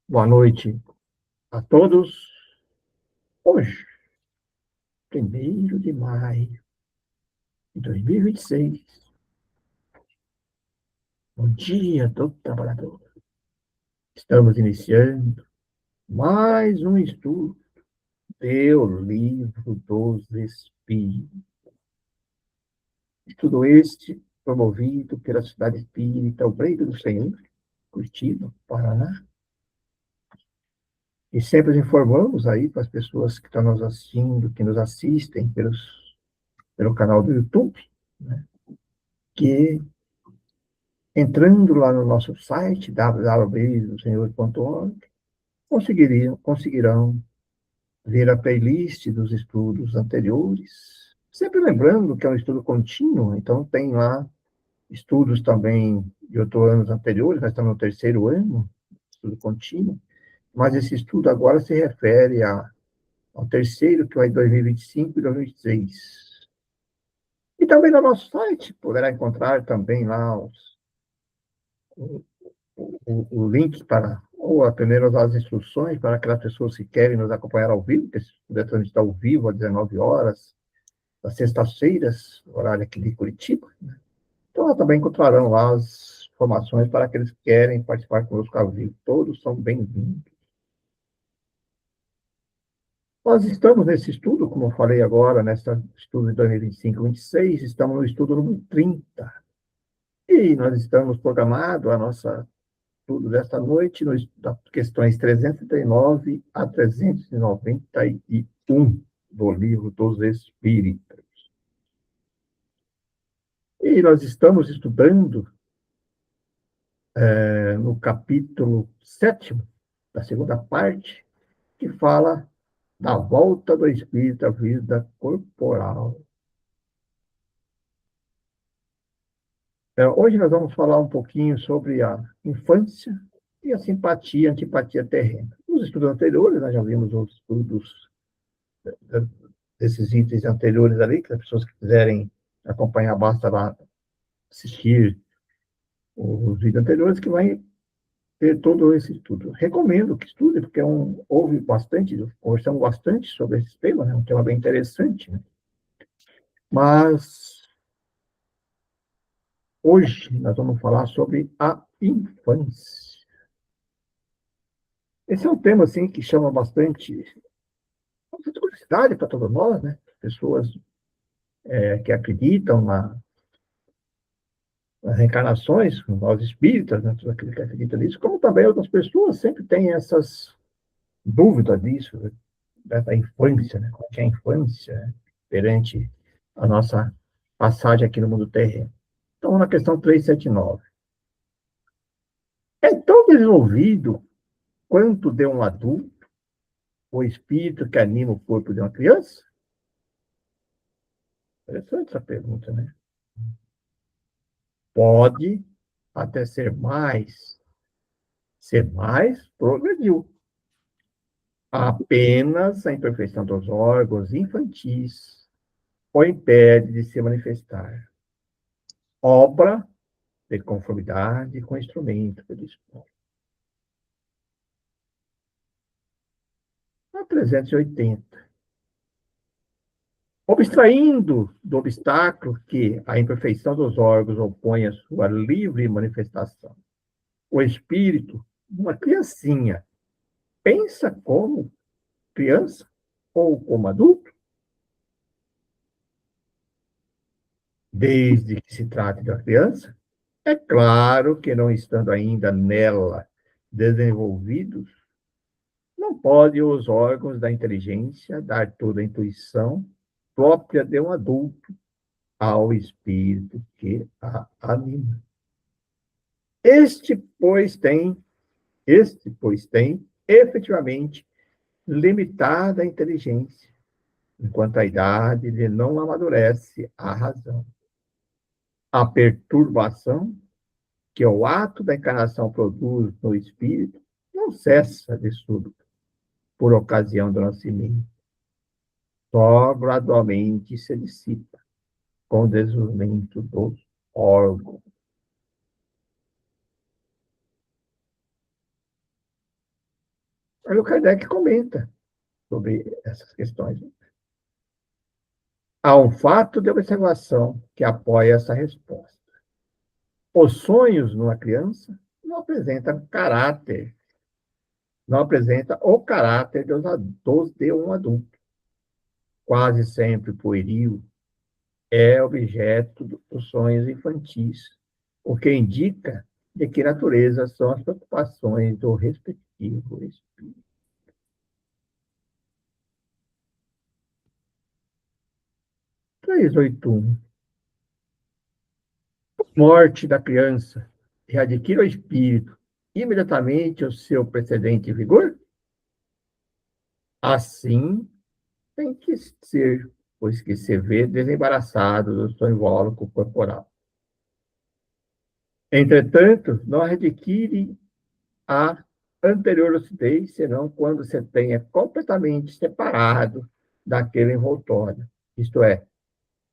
Boa noite a todos. Hoje, 1º de maio de 2026, o Dia do Trabalhador. Estamos iniciando mais um estudo do Livro dos Espíritos. Estudo este promovido pela Cidade Espírita O Breito do Senhor, Curitiba, Paraná. E sempre informamos aí para as pessoas que estão nos assistindo, que nos assistem pelo canal do YouTube, né, que entrando lá no nosso site, www.senhor.org, conseguirão ver a playlist dos estudos anteriores. Sempre lembrando que é um estudo contínuo, então tem lá estudos também de outros anos anteriores, nós estamos no 3º ano, estudo contínuo, mas esse estudo agora se refere ao 3º, que vai em 2025 e 2026. E também no nosso site, poderá encontrar também lá o link para, ou atender às instruções para aquelas pessoas que querem nos acompanhar ao vivo, que puder transmitir ao vivo às 19 horas, às sextas-feiras, horário aqui de Curitiba, né? Então, também encontrarão lá as informações para aqueles que querem participar conosco ao vivo. Todos são bem-vindos. Nós estamos nesse estudo, como eu falei agora, nesse estudo de 2025-26, estamos no estudo número 30. E nós estamos programados, a nossa estudo desta noite, das questões 339 a 391 do Livro dos Espíritos. E nós estamos estudando no capítulo 7º, da segunda parte, que fala da volta do espírito à vida corporal. Hoje nós vamos falar um pouquinho sobre a infância e a simpatia, antipatia terrena. Nos estudos anteriores, nós já vimos os estudos desses itens anteriores ali, que as pessoas que quiserem acompanhar, basta lá assistir os vídeos anteriores, que vai ter todo esse estudo. Recomendo que estude, porque houve bastante, conversamos bastante sobre esse tema, né? Um tema bem interessante, né? Mas hoje nós vamos falar sobre a infância. Esse é um tema assim que chama bastante curiosidade para todos nós, né? Pessoas que acreditam nas reencarnações, nós espíritas, né? Todos aqueles que acreditam nisso, como também outras pessoas sempre têm essas dúvidas disso, né? Da infância, né? Como é a infância, né? Perante a nossa passagem aqui no mundo terreno. Então, na questão 379. É tão desenvolvido quanto de um adulto o espírito que anima o corpo de uma criança? Interessante essa pergunta, né? Pode até ser mais progrediu. Apenas a imperfeição dos órgãos infantis o impede de se manifestar. Obra de conformidade com o instrumento que dispõe. A 380. Abstraindo do obstáculo que a imperfeição dos órgãos opõe à sua livre manifestação, o espírito, uma criancinha, pensa como criança ou como adulto? Desde que se trate da criança, é claro que não estando ainda nela desenvolvidos, não podem os órgãos da inteligência dar toda a intuição própria de um adulto ao espírito que a anima. Este, pois, tem efetivamente limitada inteligência, enquanto a idade lhe não amadurece a razão. A perturbação que o ato da encarnação produz no espírito não cessa de súbito, por ocasião do nascimento. Só gradualmente se dissipa com o desenvolvimento dos órgãos. Aí o Kardec comenta sobre essas questões. Há um fato de observação que apoia essa resposta. Os sonhos numa criança não apresentam caráter, não apresenta o caráter de um adulto. Quase sempre pueril é objeto dos sonhos infantis, o que indica de que natureza são as preocupações do respectivo espírito. 381. Morte da criança readquire o espírito imediatamente o seu precedente vigor? Assim tem que ser, pois que se vê desembaraçado do seu invólucro corporal. Entretanto, não adquire a anterior lucidez, senão quando se tenha completamente separado daquele envoltório. Isto é,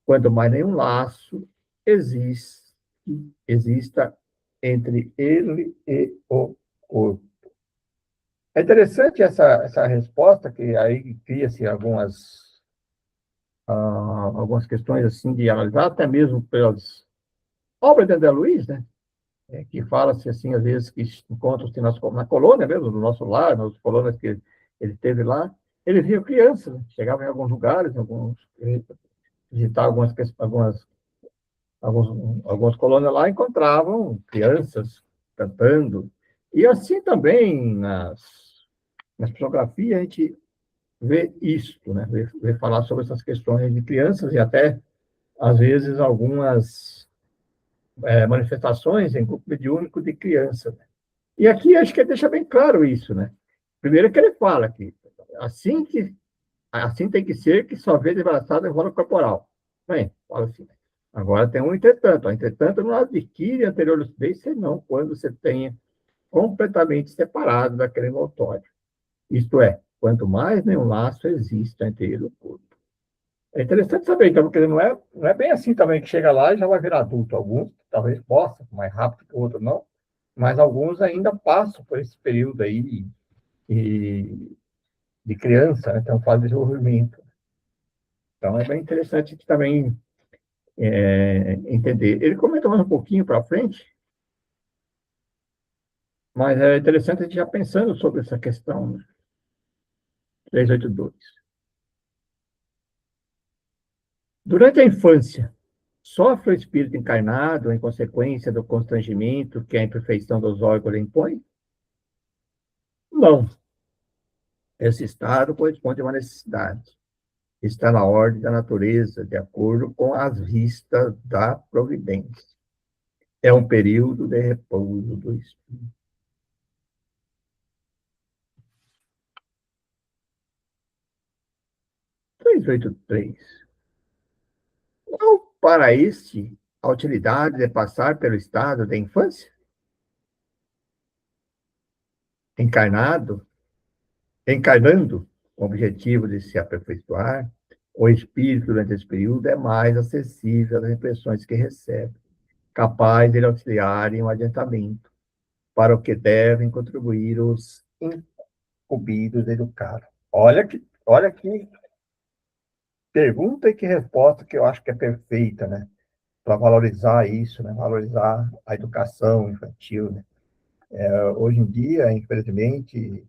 quando mais nenhum laço exista entre ele e o corpo. É interessante essa resposta, que aí cria-se algumas questões assim de analisar, até mesmo pelas obras de André Luiz, né? Que fala-se assim, às vezes, que encontra-se na colônia mesmo, no nosso lar, nas colônias que ele teve lá, ele via crianças, né? Chegava em alguns lugares, visitar algumas colônias lá, encontravam crianças cantando. E assim também nas psicografias a gente vê isso, né? Vê falar sobre essas questões de crianças e até, às vezes, algumas manifestações em grupo mediúnico de crianças. E aqui acho que deixa bem claro isso, né? Primeiro que ele fala que assim que assim tem que ser, que só vê desembaraçado em roda corporal. Bem, fala assim. Agora tem um entretanto. O entretanto não adquire anterior lucidez, senão quando você tenha completamente separado daquele envoltório. Isto é, quanto mais nenhum laço existe entre ele e o corpo. É interessante saber, então, porque não é bem assim também que chega lá e já vai virar adulto. Alguns talvez possam, mais rápido que o outro não, mas alguns ainda passam por esse período aí de criança, né? Então, fase de desenvolvimento. Então, é bem interessante também entender. Ele comenta mais um pouquinho para frente, mas é interessante a gente já pensando sobre essa questão 382. Durante a infância, sofre o espírito encarnado em consequência do constrangimento que a imperfeição dos órgãos lhe impõe? Não. Esse estado corresponde a uma necessidade. Está na ordem da natureza, de acordo com as vistas da providência. É um período de repouso do espírito. 383. Qual para este a utilidade de passar pelo estado da infância? Encarnado, encarnando com o objetivo de se aperfeiçoar, o espírito durante esse período é mais acessível às impressões que recebe, capaz de lhe auxiliar em um adiantamento para o que devem contribuir os incumbidos educados. Olha que pergunta e que resposta que eu acho que é perfeita, né? Para valorizar isso, né? Valorizar a educação infantil, né? Hoje em dia, infelizmente,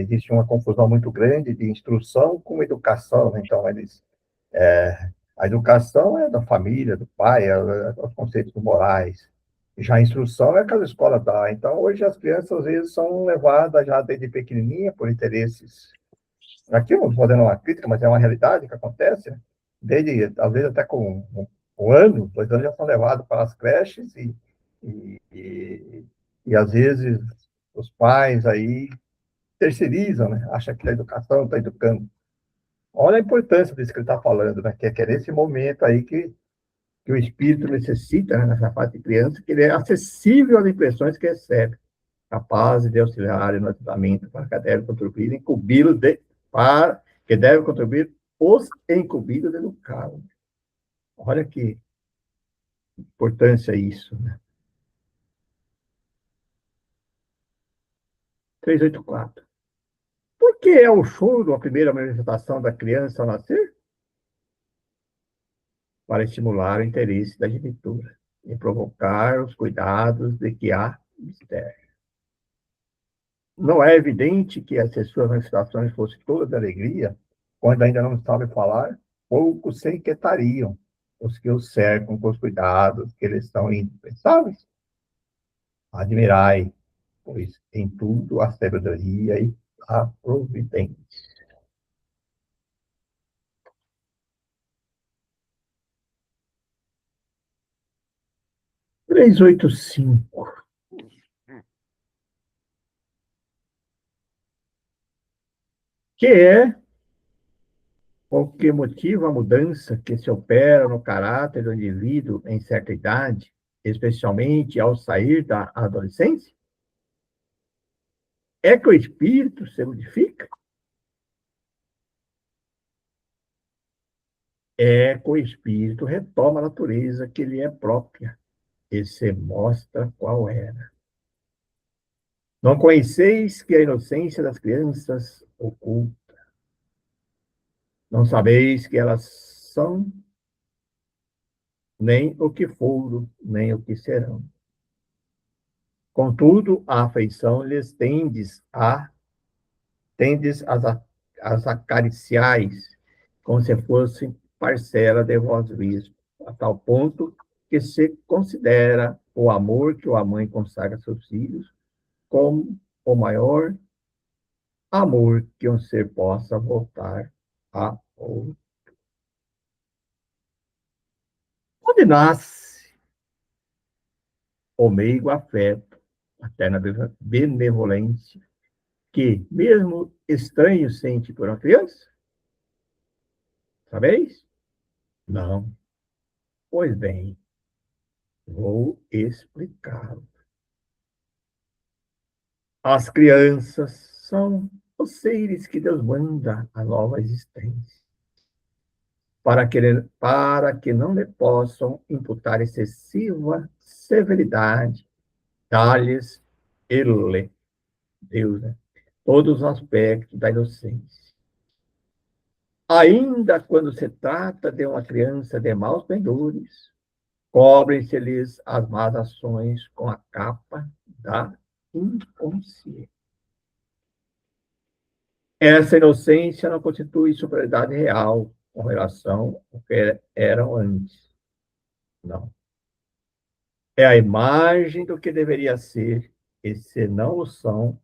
existe uma confusão muito grande de instrução com educação, né? Então, a educação é da família, do pai, os conceitos morais. Já a instrução é que a escola dá. Então, hoje as crianças, às vezes, são levadas já desde pequenininha por interesses. Aqui eu não estou fazendo uma crítica, mas é uma realidade que acontece, né? Desde, às vezes, até com 1 ano, 2 anos, já são levados para as creches e às vezes, os pais aí terceirizam, né? Acham que a educação está educando. Olha a importância disso que ele está falando, né? Que é nesse momento aí que o espírito necessita, né? Nessa fase de criança, que ele é acessível às impressões que recebe, capaz de auxiliar no tratamento para que deve contribuir, incumbi-los para que deve contribuir os incumbidos de educá-los. Olha que importância isso, né? 384. que é o choro, a primeira manifestação da criança ao nascer? Para estimular o interesse da genitora e provocar os cuidados de que há mistério. Não é evidente que as suas manifestações fossem todas de alegria, quando ainda não sabem falar, poucos se inquietariam os que os cercam com os cuidados que eles são indispensáveis. Admirai, pois, em tudo a sabedoria e a providência. 385. Que é o que motiva a mudança que se opera no caráter do indivíduo em certa idade, especialmente ao sair da adolescência? É que o espírito se modifica? É que o espírito retoma a natureza que lhe é própria e se mostra qual era. Não conheceis que a inocência das crianças oculta. Não sabeis que elas são nem o que foram, nem o que serão. Contudo, a afeição lhes tendes as acariciais, como se fossem parcela de vós mesmo, a tal ponto que se considera o amor que a mãe consagra a seus filhos como o maior amor que um ser possa voltar a outro. Onde nasce o meigo afeto, a terna benevolência, que, mesmo estranho, sente por uma criança? Sabeis? Não. Pois bem, vou explicá-lo. As crianças são os seres que Deus manda à nova existência, para que não lhe possam imputar excessiva severidade, dar-lhes ele, Deus, né, todos os aspectos da inocência. Ainda quando se trata de uma criança de maus pendores, cobrem-se-lhes as más ações com a capa da inconsciência. Essa inocência não constitui superioridade real com relação ao que eram antes. Não. É a imagem do que deveria ser, e se não o são,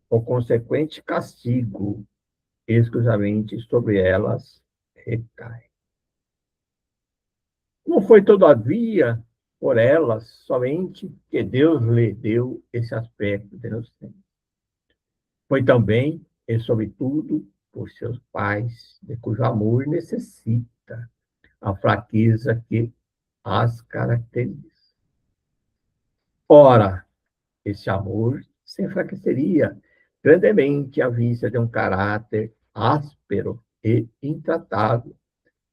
o consequente castigo exclusivamente sobre elas recai. Não foi, todavia, por elas somente que Deus lhe deu esse aspecto de inocência. Foi também, e sobretudo, por seus pais, de cujo amor necessita a fraqueza que as caracteriza. Ora, esse amor se enfraqueceria grandemente à vista de um caráter áspero e intratável,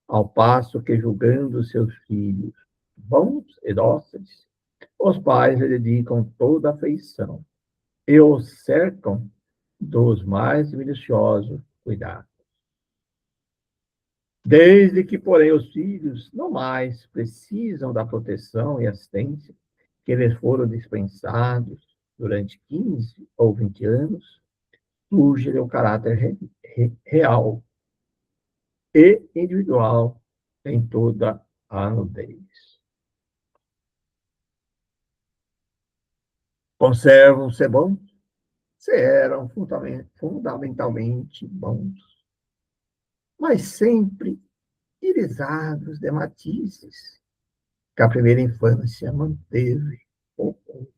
ao passo que, julgando seus filhos bons e dóceis, os pais lhe dedicam toda a afeição e os cercam dos mais minuciosos cuidados. Desde que, porém, os filhos não mais precisam da proteção e assistência que lhes foram dispensados durante 15 ou 20 anos, surge o caráter real e individual em toda a nudez. Conservam-se bons, se eram fundamentalmente bons, mas sempre irisados de matizes que a primeira infância manteve ocultos.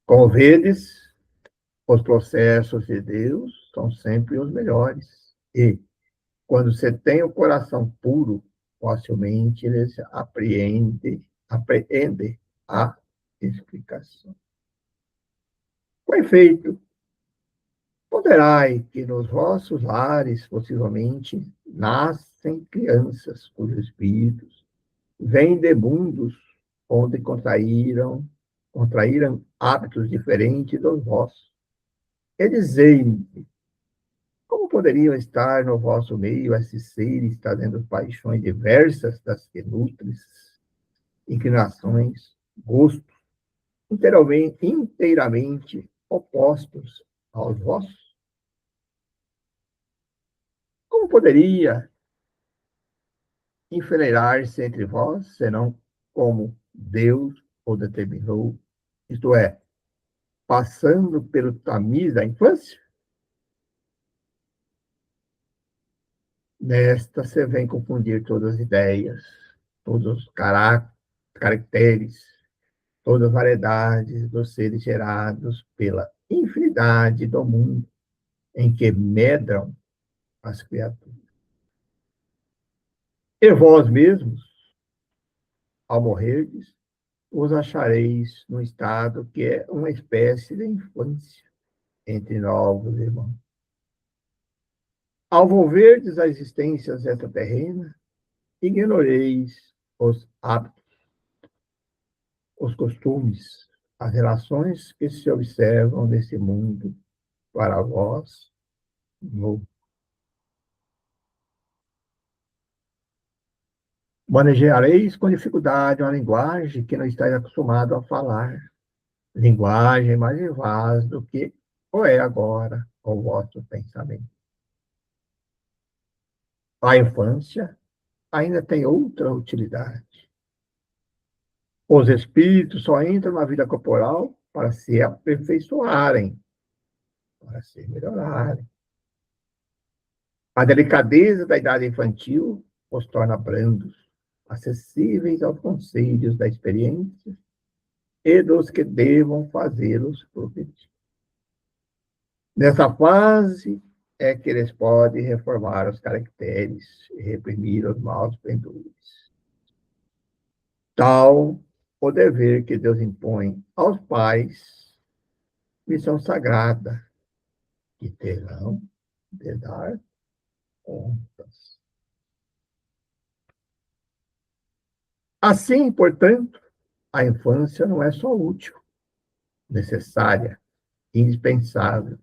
Como vedes, os processos de Deus são sempre os melhores. E, quando você tem o coração puro, facilmente eles apreende a explicação. Com efeito, ponderai que nos vossos lares, possivelmente, nascem crianças cujos espíritos vêm de mundos onde contraíram hábitos diferentes dos vossos. E dizei-me, como poderiam estar no vosso meio esses seres trazendo paixões diversas das que nutres, inclinações, gostos, inteiramente opostos aos vossos? Como poderia enfileirar-se entre vós, senão como Deus o determinou, isto é, passando pelo tamiz da infância? Nesta você vem confundir todas as ideias, todos os caracteres, todas as variedades dos seres gerados pela infinidade do mundo em que medram as criaturas. E vós mesmos, ao morrerdes, os achareis num estado que é uma espécie de infância entre novos irmãos. Ao volverdes a existência extraterrena, ignoreis os hábitos, os costumes, as relações que se observam nesse mundo para vós novo. Manejareis com dificuldade uma linguagem que não estáis acostumado a falar, linguagem mais vivaz do que o é agora o vosso pensamento. A infância ainda tem outra utilidade. Os espíritos só entram na vida corporal para se aperfeiçoarem, para se melhorarem. A delicadeza da idade infantil os torna brandos, acessíveis aos conselhos da experiência e dos que devam fazê-los progredir. Nessa fase é que eles podem reformar os caracteres e reprimir os maus pendores. Tal o dever que Deus impõe aos pais, missão sagrada, que terão de dar contas. Assim, portanto, a infância não é só útil, necessária, indispensável,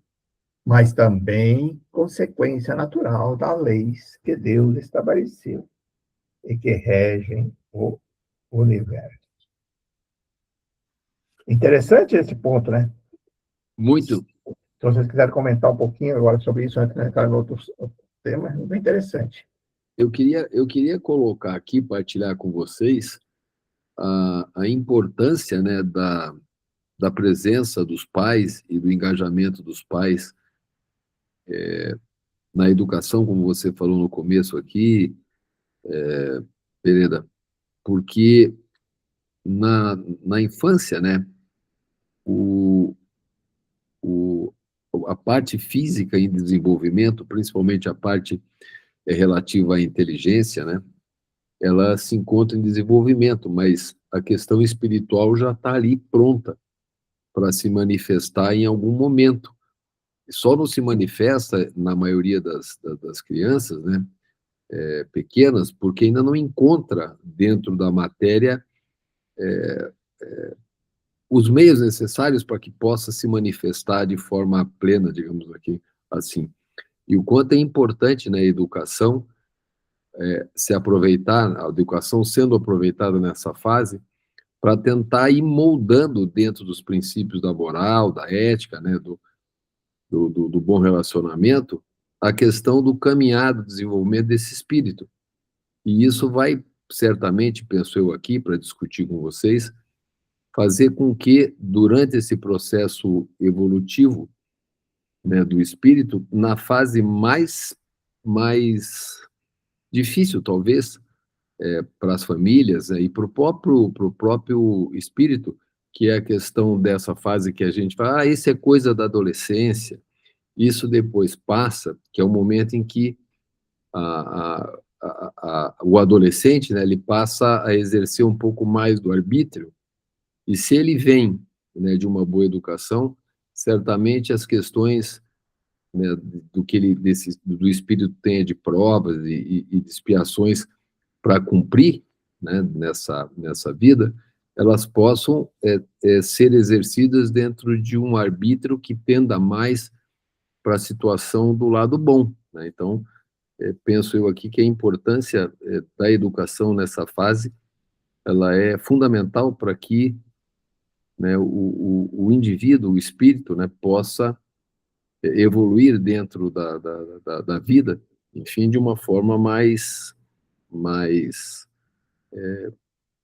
mas também consequência natural das leis que Deus estabeleceu e que regem o universo. Interessante esse ponto, né? Muito. Se vocês quiserem comentar um pouquinho agora sobre isso, antes de entrar em outros temas, é bem interessante. Eu queria colocar aqui, partilhar com vocês a importância, né, da presença dos pais e do engajamento dos pais na educação, como você falou no começo aqui, Pereda, porque na infância, né, o, o, a parte física em desenvolvimento, principalmente a parte relativa à inteligência, né, ela se encontra em desenvolvimento, mas a questão espiritual já está ali pronta para se manifestar em algum momento. Só não se manifesta na maioria das crianças, né, pequenas, porque ainda não encontra dentro da matéria os meios necessários para que possa se manifestar de forma plena, digamos aqui, assim. E o quanto é importante na educação se aproveitar, a educação sendo aproveitada nessa fase, para tentar ir moldando dentro dos princípios da moral, da ética, né, do bom relacionamento, a questão do caminhar, do desenvolvimento desse espírito. E isso vai, certamente, penso eu aqui, para discutir com vocês, fazer com que, durante esse processo evolutivo, né, do espírito, na fase mais difícil, talvez, para as famílias, né, e para o próprio espírito, que é a questão dessa fase que a gente fala, isso é coisa da adolescência, isso depois passa, que é o momento em que o adolescente, né, ele passa a exercer um pouco mais do arbítrio, e se ele vem, né, de uma boa educação, certamente as questões, né, do espírito tenha de provas e de expiações para cumprir, né, nessa vida, elas possam ser exercidas dentro de um arbítrio que tenda mais para a situação do lado bom, né? Então, penso eu aqui que a importância da educação nessa fase, ela é fundamental para que, né, o indivíduo, o espírito, né, possa evoluir dentro da vida, enfim, de uma forma mais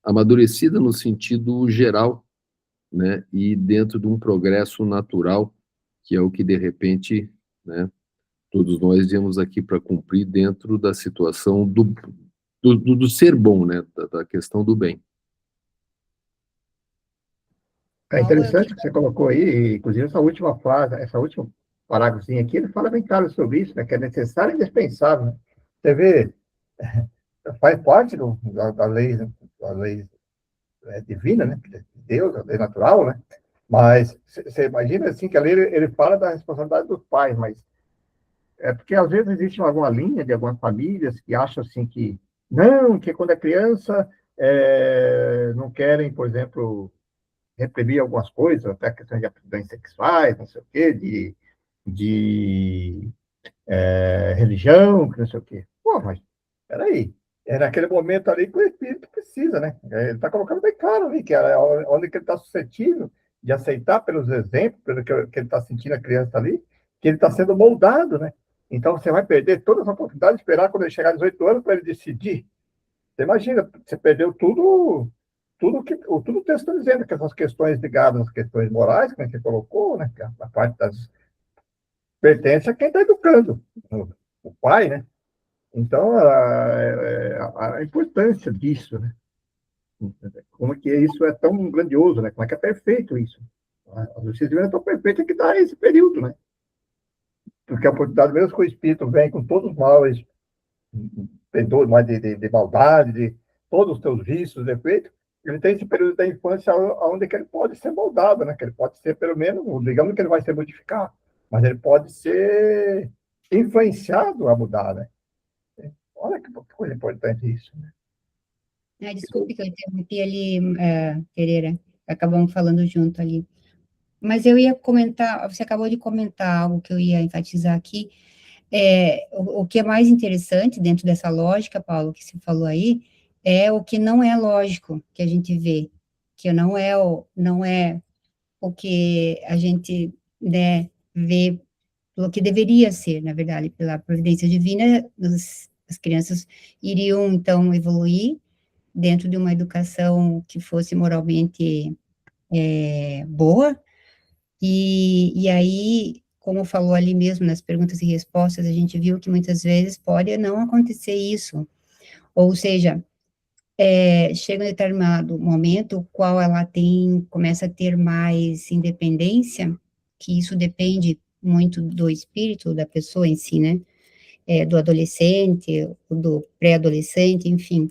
amadurecida no sentido geral, né, e dentro de um progresso natural, que é o que, de repente, né, todos nós viemos aqui para cumprir dentro da situação do ser bom, né, da questão do bem. É interessante que você colocou aí, inclusive essa última frase, essa última parágrafozinho aqui, ele fala bem claro sobre isso, né, que é necessário e indispensável. Né? Você vê, faz parte da lei divina, né, de Deus, a lei natural, né, mas você imagina assim que ali ele fala da responsabilidade dos pais, mas é porque às vezes existe alguma linha de algumas famílias que acham assim que não, que quando é criança não querem, por exemplo, reprimir algumas coisas, até questões de aptidões sexuais, não sei o quê, de religião, que não sei o quê. Pô, mas peraí, é naquele momento ali que o espírito precisa, né? Ele está colocando bem claro ali, que é onde que ele está suscetível de aceitar pelos exemplos, pelo que ele está sentindo a criança ali, que ele está sendo moldado, né? Então você vai perder toda essa oportunidade de esperar quando ele chegar aos 18 anos para ele decidir. Você imagina, você perdeu tudo o texto está dizendo, que essas questões ligadas às questões morais, que a gente colocou, né? Que a parte das pertence a quem está educando, o pai, né? Então, a importância disso, né? Como que isso é tão grandioso, né? Como é que é perfeito isso? A justiça divina é tão perfeita que dá esse período, né? Porque a oportunidade, mesmo que o espírito vem com todos os males, mais de maldade, de todos os teus vícios, defeitos, ele tem esse período da infância onde que ele pode ser moldado, né? Que ele pode ser, pelo menos, digamos que ele vai ser modificado, mas ele pode ser influenciado a mudar, né? Olha que coisa importante isso, né? Desculpe que eu interrompi ali, Pereira, acabamos falando junto ali. Mas eu ia comentar, você acabou de comentar algo que eu ia enfatizar aqui, o que é mais interessante dentro dessa lógica, Paulo, que você falou aí, é o que não é lógico que a gente vê, que não é o que a gente, né, vê, o que deveria ser, na verdade, pela providência divina, as crianças iriam, então, evoluir dentro de uma educação que fosse moralmente boa, e aí, como falou ali mesmo nas perguntas e respostas, a gente viu que muitas vezes pode não acontecer isso, ou seja, chega um determinado momento, qual ela começa a ter mais independência, que isso depende muito do espírito da pessoa em si, né, do adolescente, do pré-adolescente, enfim,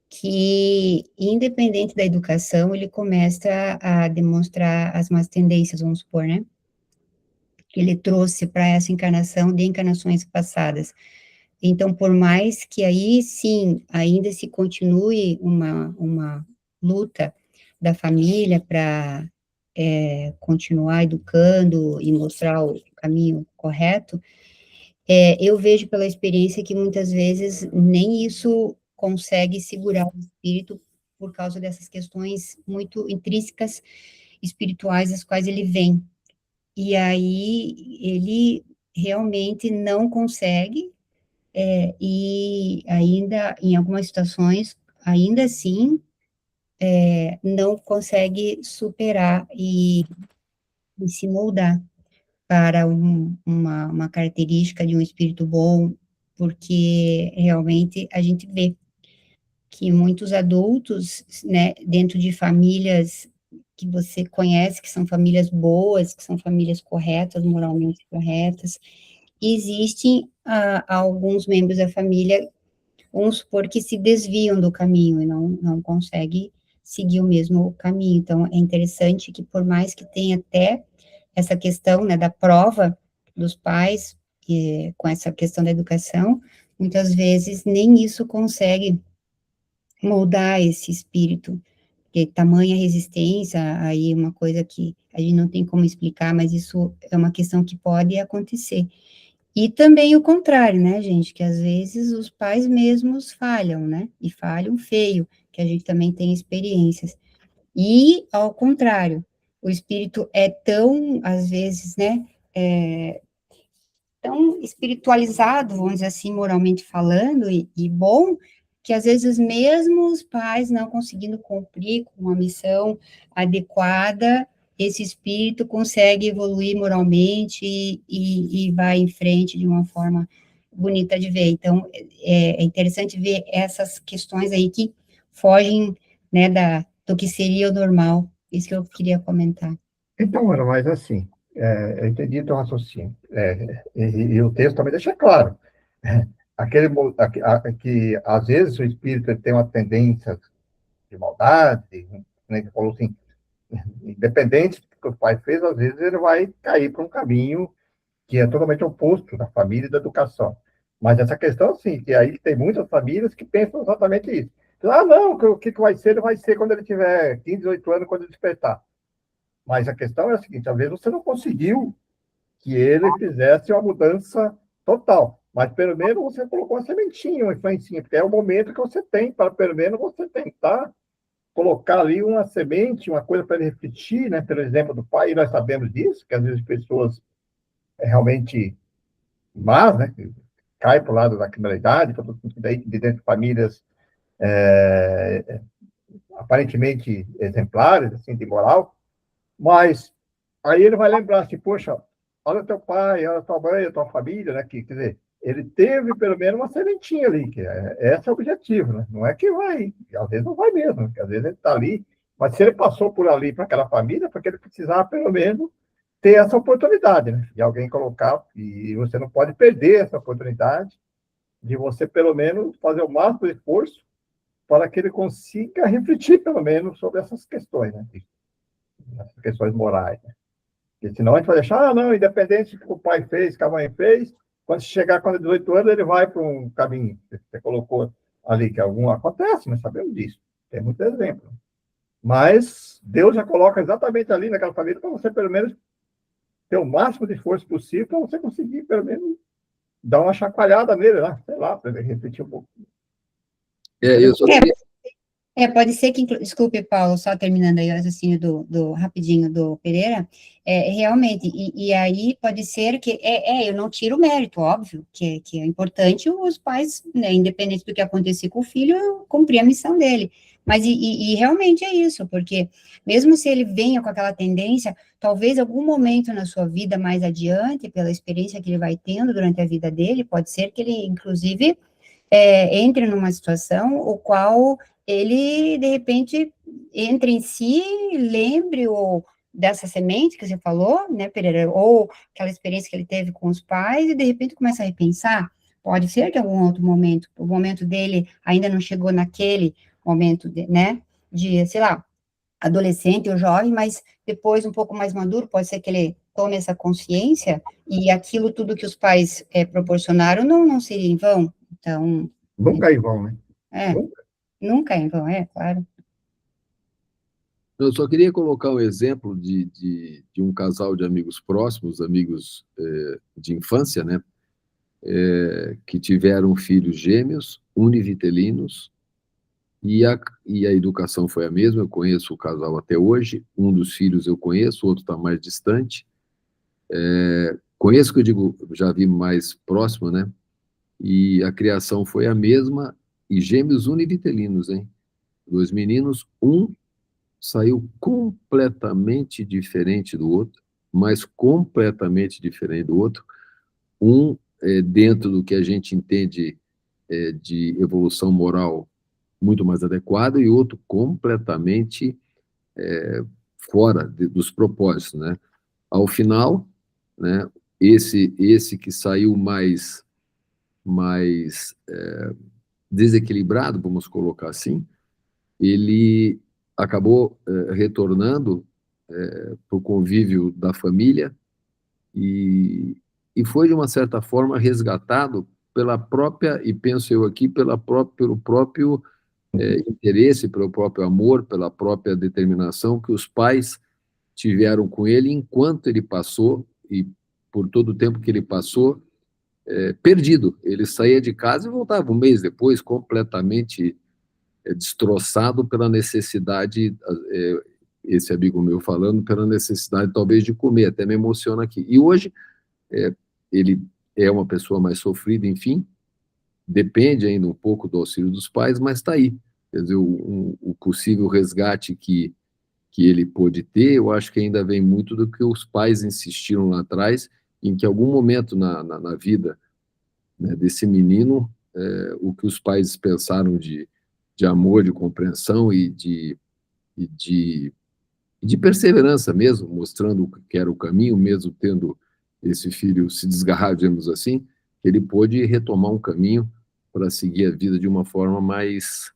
que, independente da educação, ele começa a demonstrar as más tendências, vamos supor, né, que ele trouxe para essa encarnação de encarnações passadas. Então, por mais que aí, sim, ainda se continue uma luta da família para continuar educando e mostrar o caminho correto, eu vejo pela experiência que muitas vezes nem isso consegue segurar o espírito por causa dessas questões muito intrínsecas espirituais as quais ele vem. E aí ele realmente não consegue, e ainda, em algumas situações, ainda assim, não consegue superar e se moldar para uma característica de um espírito bom, porque realmente a gente vê que muitos adultos, né, dentro de famílias que você conhece, que são famílias boas, que são famílias corretas, moralmente corretas, existem alguns membros da família, vamos supor, que se desviam do caminho e não conseguem seguir o mesmo caminho. Então, é interessante que, por mais que tenha até essa questão, né, da prova dos pais, com essa questão da educação, muitas vezes nem isso consegue moldar esse espírito, porque tamanha resistência, aí uma coisa que a gente não tem como explicar, mas isso é uma questão que pode acontecer. E também o contrário, né, gente, que às vezes os pais mesmos falham, né, e falham feio, que a gente também tem experiências. E, ao contrário, o espírito é tão, às vezes, né, tão espiritualizado, vamos dizer assim, moralmente falando, e bom, que às vezes mesmo os pais não conseguindo cumprir com uma missão adequada, esse espírito consegue evoluir moralmente e vai em frente de uma forma bonita de ver. Então, é interessante ver essas questões aí que fogem, né, do que seria o normal. Isso que eu queria comentar. Então, Ana, mas assim, eu entendi teu raciocínio. E o texto também deixa claro. Que às vezes o espírito ele tem uma tendência de maldade, né, que falou assim, independente do que o pai fez, às vezes ele vai cair para um caminho que é totalmente oposto da família e da educação. Mas essa questão, assim, que aí tem muitas famílias que pensam exatamente isso. Ah, não, o que vai ser, ele vai ser quando ele tiver 15, 18 anos, quando ele despertar. Mas a questão é a seguinte, às vezes você não conseguiu que ele fizesse uma mudança total, mas pelo menos você colocou uma sementinha, uma influencinha, porque é o momento que você tem para pelo menos você tentar colocar ali uma semente, uma coisa para ele refletir, né? Pelo exemplo do pai, e nós sabemos disso, que às vezes pessoas realmente más, né? Caem para o lado da criminalidade, de dentro de famílias aparentemente exemplares, assim, de moral, mas aí ele vai lembrar assim, poxa, olha teu pai, olha tua mãe, a tua família, né? Quer dizer, ele teve pelo menos uma sementinha ali, que esse é o objetivo, né? Não é que vai, às vezes não vai mesmo, porque às vezes ele está ali, mas se ele passou por ali para aquela família, porque ele precisava pelo menos ter essa oportunidade, né? De alguém colocar, e você não pode perder essa oportunidade de você pelo menos fazer o máximo esforço para que ele consiga refletir pelo menos sobre essas questões, né? Essas questões morais, né? Porque senão a gente vai deixar, não, independente do que o pai fez, que a mãe fez, quando chegar com 18 anos, ele vai para um caminho que você colocou ali, que algum acontece, nós sabemos disso. Tem muitos exemplos. Mas Deus já coloca exatamente ali naquela família para você, pelo menos, ter o máximo de esforço possível para você conseguir, pelo menos, dar uma chacoalhada nele, né? Sei lá, para ele refletir um pouco. Eu só queria Pode ser que, desculpe, Paulo, só terminando aí o raciocínio rapidinho do Pereira, realmente, e aí pode ser que, eu não tiro o mérito, óbvio, que é importante os pais, né, independente do que acontecer com o filho, cumprir a missão dele, mas e realmente é isso, porque mesmo se ele venha com aquela tendência, talvez algum momento na sua vida mais adiante, pela experiência que ele vai tendo durante a vida dele, pode ser que ele, inclusive, entre numa situação o qual ele, de repente, entre em si, lembre dessa semente que você falou, né, Pereira, ou aquela experiência que ele teve com os pais, e de repente começa a repensar. Pode ser que em algum outro momento, o momento dele ainda não chegou naquele momento, né, de, sei lá, adolescente ou jovem, mas depois um pouco mais maduro, pode ser que ele tome essa consciência e aquilo tudo que os pais proporcionaram não seria em vão. Então, Nunca aí vão, né? é, nunca é em vão, claro. Eu só queria colocar um exemplo de um casal de amigos próximos, amigos de infância, né? Que tiveram filhos gêmeos, univitelinos, e a educação foi a mesma. Eu conheço o casal até hoje, um dos filhos eu conheço, o outro está mais distante. Conheço, que eu digo, já vi mais próximo, né? E a criação foi a mesma, e gêmeos univitelinos, hein? 2 meninos, um saiu completamente diferente do outro, mas completamente diferente do outro. Um, dentro do que a gente entende de evolução moral muito mais adequado, e outro completamente fora dos propósitos, né? Ao final, né, esse que saiu mais desequilibrado, vamos colocar assim, ele acabou retornando para o convívio da família e foi, de uma certa forma, resgatado pela própria, e penso eu aqui, pelo próprio interesse, pelo próprio amor, pela própria determinação que os pais tiveram com ele enquanto ele passou, e por todo o tempo que ele passou, perdido. Ele saía de casa e voltava um mês depois, completamente destroçado pela necessidade, esse amigo meu falando, pela necessidade talvez de comer, até me emociona aqui. E hoje, ele é uma pessoa mais sofrida, enfim, depende ainda um pouco do auxílio dos pais, mas está aí. Quer dizer, o possível resgate que ele pôde ter, eu acho que ainda vem muito do que os pais insistiram lá atrás, em que algum momento na vida, né, desse menino, o que os pais pensaram de amor, de compreensão e de perseverança mesmo, mostrando o que era o caminho, mesmo tendo esse filho se desgarrado, digamos assim, que ele pôde retomar um caminho para seguir a vida de uma forma mais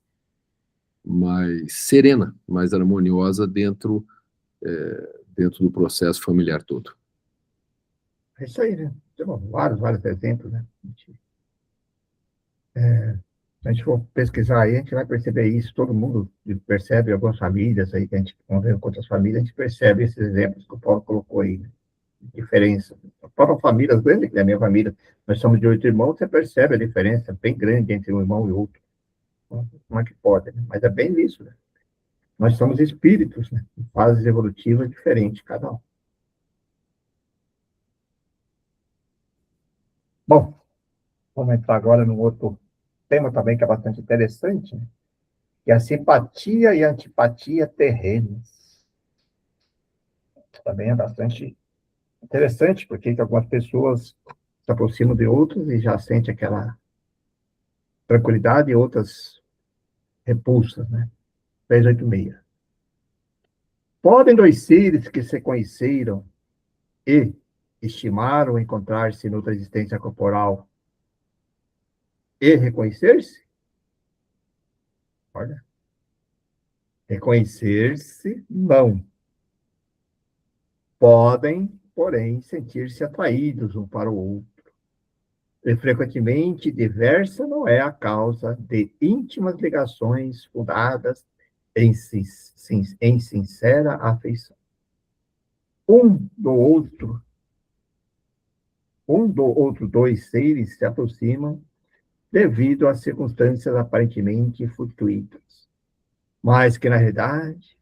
serena, mais harmoniosa dentro do processo familiar todo. É isso aí, né? Temos vários exemplos, né? Se a gente for pesquisar aí, a gente vai perceber isso, todo mundo percebe, algumas famílias aí, que a gente convive com outras famílias, a gente percebe esses exemplos que o Paulo colocou aí, né? Diferença. A própria família, às vezes, que é a minha família, nós somos de 8 irmãos, você percebe a diferença bem grande entre um irmão e outro. Como é que pode, né? Mas é bem isso, né? Nós somos espíritos, né? Em fases evolutivas diferentes, cada um. Bom, vamos entrar agora num outro tema também que é bastante interessante, né? Que é a simpatia e a antipatia terrenas. Também é bastante interessante, porque algumas pessoas se aproximam de outras e já sentem aquela tranquilidade, e outras repulsas, né? 386. Podem dois seres que se conheceram e estimaram encontrar-se noutra existência corporal e reconhecer-se? Olha, reconhecer-se não. Podem, porém, sentir-se atraídos um para o outro. E frequentemente diversa não é a causa de íntimas ligações fundadas em sincera afeição. Um do outro dois seres se aproximam devido a circunstâncias aparentemente fortuitas, mas que, na realidade,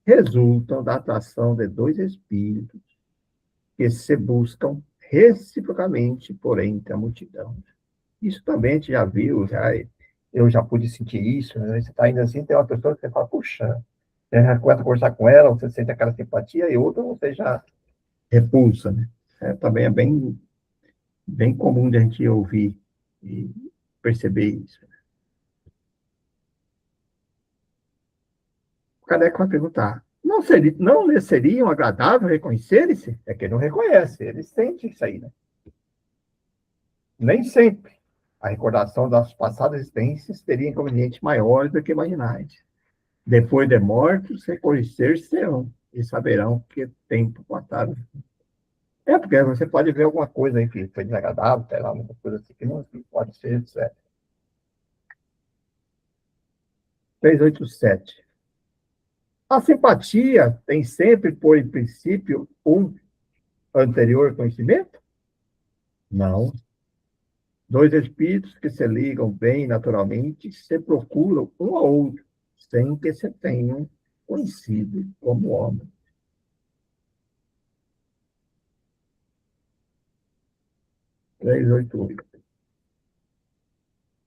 resultam da atração de dois espíritos que se buscam reciprocamente por entre a multidão. Isso também a gente já viu, eu já pude sentir isso, né? Você está indo assim, tem uma pessoa que você fala, puxa, você já começa a conversar com ela, você sente aquela simpatia, e outra você já repulsa, né? Também é bem comum de a gente ouvir e perceber isso. O Kardec vai perguntar, não lhe seriam agradável reconhecer-se? É que ele não reconhece, ele sente isso aí, né? Nem sempre a recordação das passadas existências teria inconvenientes maiores do que imaginais. Depois de mortos, reconhecer-se-ão e saberão que tempo passaram. Porque você pode ver alguma coisa aí que foi desagradável, sei lá, alguma coisa assim que não pode ser, etc. 387. A simpatia tem sempre, por princípio, um anterior conhecimento? Não. Dois espíritos que se ligam bem naturalmente se procuram um ao outro, sem que se tenham conhecido como homem.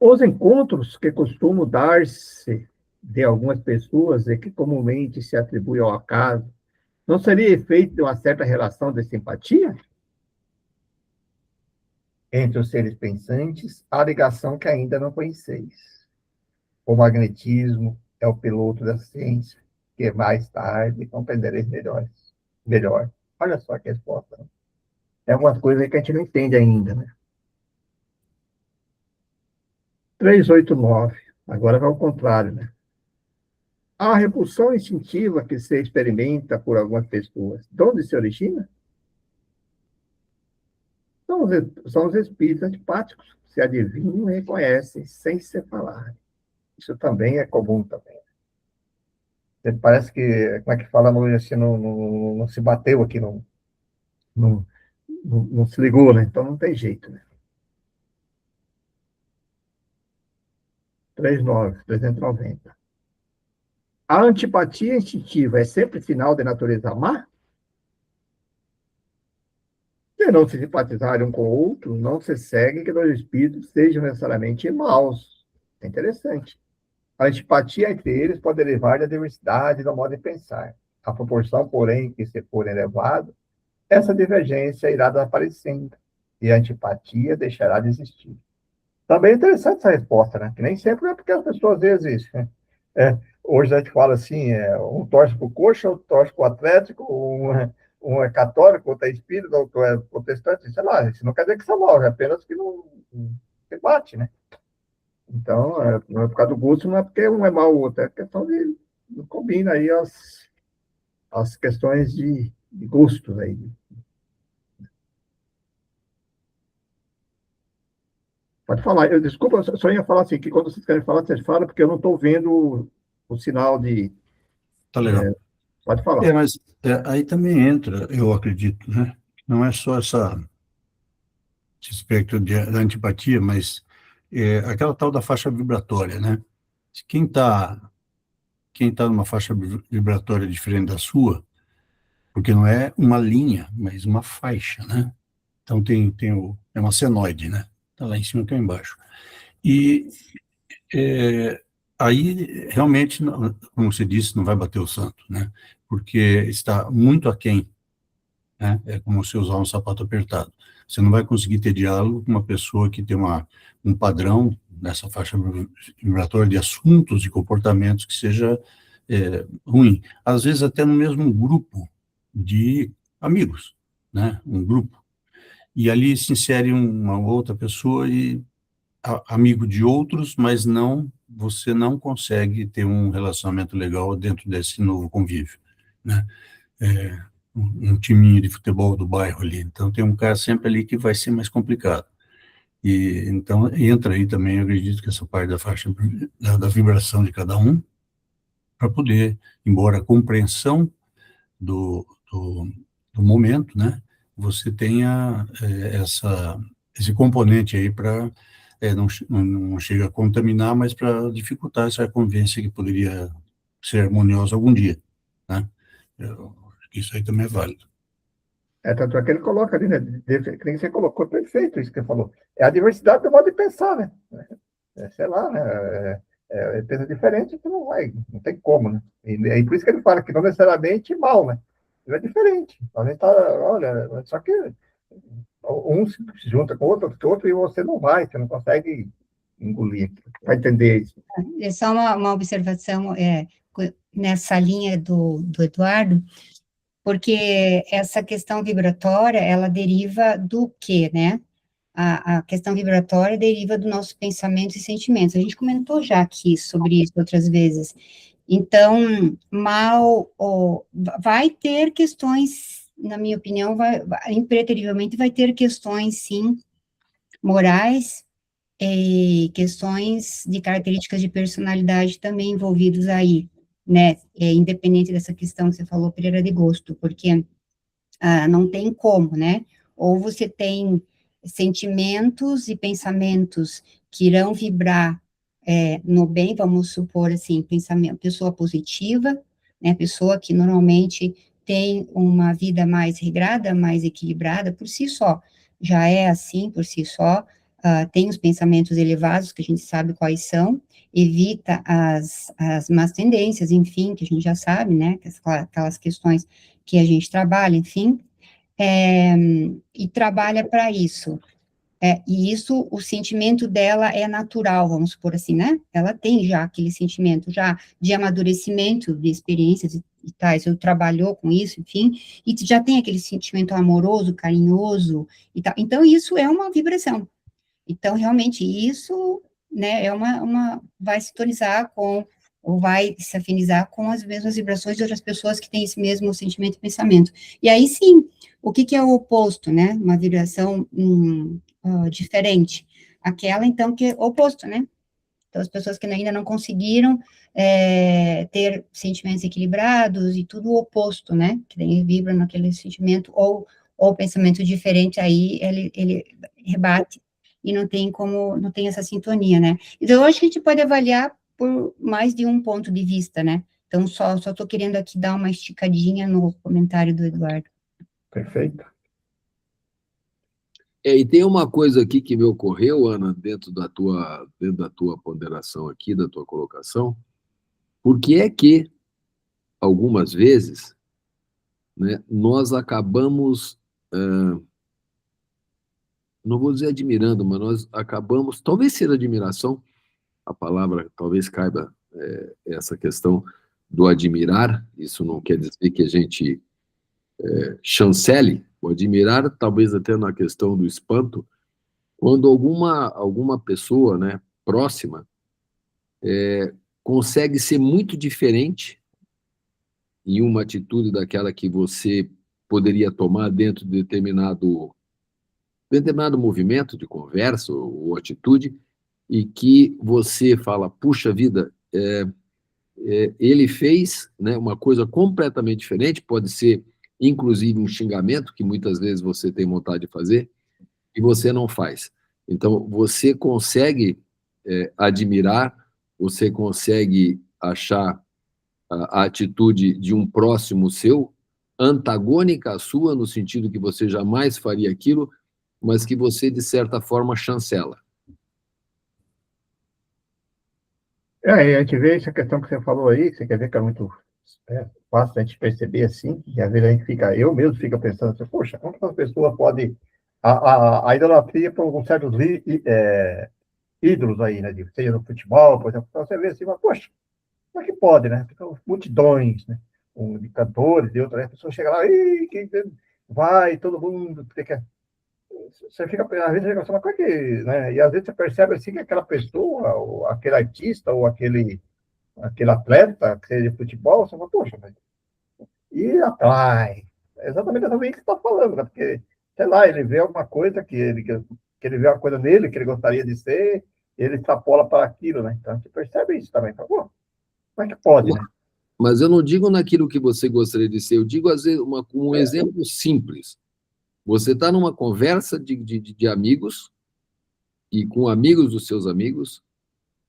Os encontros que costumam dar-se de algumas pessoas e que comumente se atribuem ao acaso, não seria efeito de uma certa relação de simpatia? Entre os seres pensantes, há ligação que ainda não conheceis. O magnetismo é o piloto da ciência, que mais tarde compreendereis melhor. Olha só que resposta. É uma coisa que a gente não entende ainda, né? 389. Agora vai ao contrário, né? A repulsão instintiva que se experimenta por algumas pessoas, de onde se origina? São os espíritos antipáticos, que se adivinham e reconhecem sem se falar. Isso também é comum também. Parece que, como é que fala, assim, não se bateu aqui, não se ligou, né? Então não tem jeito, né? 390. A antipatia instintiva é sempre sinal de natureza má? Se não se simpatizarem um com o outro, não se segue que dois espíritos sejam necessariamente maus. É interessante. A antipatia entre eles pode levar à diversidade do modo de pensar. A proporção, porém, que se for elevado, essa divergência irá desaparecendo e a antipatia deixará de existir. Também é interessante essa resposta, né? Que nem sempre é porque as pessoas, às vezes, hoje a gente fala assim, um torce para o Coxa, outro torce para o Atlético, um é católico, outro é espírita, outro é protestante, sei lá, isso não quer dizer que são maus, é apenas que não se bate, né? Então, não é por causa do gosto, não é porque um é mau, o outro, é questão de não combina aí as questões de gostos aí. Pode falar. Desculpa, eu só ia falar assim, que quando vocês querem falar, vocês falam, porque eu não estou vendo o sinal de... Tá legal. Pode falar. Mas aí também entra, eu acredito, né? Não é só esse aspecto da antipatia, mas aquela tal da faixa vibratória, né? Quem tá numa faixa vibratória diferente da sua, porque não é uma linha, mas uma faixa, né? Então é uma senoide, né? Tá lá em cima e embaixo. E aí, realmente, como você disse, não vai bater o santo, né? Porque está muito aquém, né? É como se usar um sapato apertado. Você não vai conseguir ter diálogo com uma pessoa que tem um padrão nessa faixa vibratória de assuntos e comportamentos que seja ruim. Às vezes até no mesmo grupo de amigos, né? Um grupo. E ali se insere uma outra pessoa e amigo de outros, mas você não consegue ter um relacionamento legal dentro desse novo convívio, né? Um timinho de futebol do bairro ali, então tem um cara sempre ali que vai ser mais complicado. E então entra aí também, eu acredito que essa parte da faixa da vibração de cada um, para poder, embora a compreensão do momento, né, você tenha esse componente aí para não chega a contaminar, mas para dificultar essa convivência que poderia ser harmoniosa algum dia, né? Isso aí também é válido. Tanto é que ele coloca ali, né? Que nem você colocou, perfeito isso que você falou. É a diversidade do modo de pensar, né? Sei lá, né? Pensa diferente, que não tem como, né? E por isso que ele fala que não necessariamente mal, né? Ele é diferente. A gente olha, só que um se junta com o outro, e você não consegue engolir, vai entender isso. É só uma observação nessa linha do Eduardo, porque essa questão vibratória, ela deriva do quê, né? A questão vibratória deriva do nosso pensamento e sentimentos. A gente comentou já aqui sobre isso outras vezes. Então, vai ter questões, na minha opinião, impreterivelmente vai ter questões, sim, morais, e questões de características de personalidade também envolvidos aí, né? Independente dessa questão que você falou, Pereira, de gosto, porque não tem como, né? Ou você tem sentimentos e pensamentos que irão vibrar no bem, vamos supor assim, pensamento, pessoa positiva, né? Pessoa que normalmente tem uma vida mais regrada, mais equilibrada por si só, já é assim por si só, tem os pensamentos elevados, que a gente sabe quais são, evita as más tendências, enfim, que a gente já sabe, né? Aquelas questões que a gente trabalha, enfim, e trabalha para isso. E isso, o sentimento dela é natural, vamos supor assim, né? Ela tem já aquele sentimento já de amadurecimento, de experiências e tais, eu trabalhou com isso, enfim, e já tem aquele sentimento amoroso, carinhoso e tal. Então, isso é uma vibração. Então, realmente, isso, né, vai sintonizar ou vai se afinizar com as mesmas vibrações de outras pessoas que têm esse mesmo sentimento e pensamento. E aí, sim, o que é o oposto, né? Uma vibração diferente. Aquela, então, que é o oposto, né? Então, as pessoas que ainda não conseguiram ter sentimentos equilibrados e tudo o oposto, né? Que daí vibra naquele sentimento ou pensamento diferente, aí ele rebate e não tem essa sintonia, né? Então, eu acho que a gente pode avaliar por mais de um ponto de vista, né? Então, só estou querendo aqui dar uma esticadinha no comentário do Eduardo. Perfeito. E tem uma coisa aqui que me ocorreu, Ana, dentro da tua ponderação aqui, da tua colocação. Por que é que, algumas vezes, né, nós acabamos, não vou dizer admirando, mas nós acabamos, talvez ser admiração, a palavra talvez caiba essa questão do admirar, isso não quer dizer que a gente chancele, o admirar talvez até na questão do espanto, quando alguma pessoa, né, próxima consegue ser muito diferente em uma atitude daquela que você poderia tomar dentro de determinado movimento de conversa ou atitude, e que você fala, puxa vida, ele fez, né, uma coisa completamente diferente, pode ser inclusive um xingamento, que muitas vezes você tem vontade de fazer, e você não faz. Então, você consegue admirar, você consegue achar a atitude de um próximo seu antagônica à sua, no sentido que você jamais faria aquilo, mas que você, de certa forma, chancela. A gente vê essa questão que você falou aí, que você quer ver que é muito fácil a gente perceber assim, e às vezes a gente eu mesmo fico pensando assim, poxa, como que uma pessoa pode... A idolatria por alguns certos ídolos aí, né, seja no futebol, por exemplo, então você vê assim, mas, poxa, como é que pode, né? Ficam multidões, né? De cantores e outras, né? As pessoas chegam lá, e vai, todo mundo, você fica, às vezes, você fala, como é que, né? E às vezes você percebe assim que aquela pessoa, ou aquele artista, ou aquele atleta, que seja de futebol, você fala, poxa, mas... E atrai. É exatamente essa que você está falando, né? Porque, sei lá, ele vê alguma coisa que ele vê uma coisa nele que ele gostaria de ser, ele extrapola para aquilo, né? Então, você percebe isso também. Então, pô, como é que pode, né? Mas eu não digo naquilo que você gostaria de ser, eu digo, às vezes, um exemplo simples. Você está numa conversa de amigos, e com amigos dos seus amigos,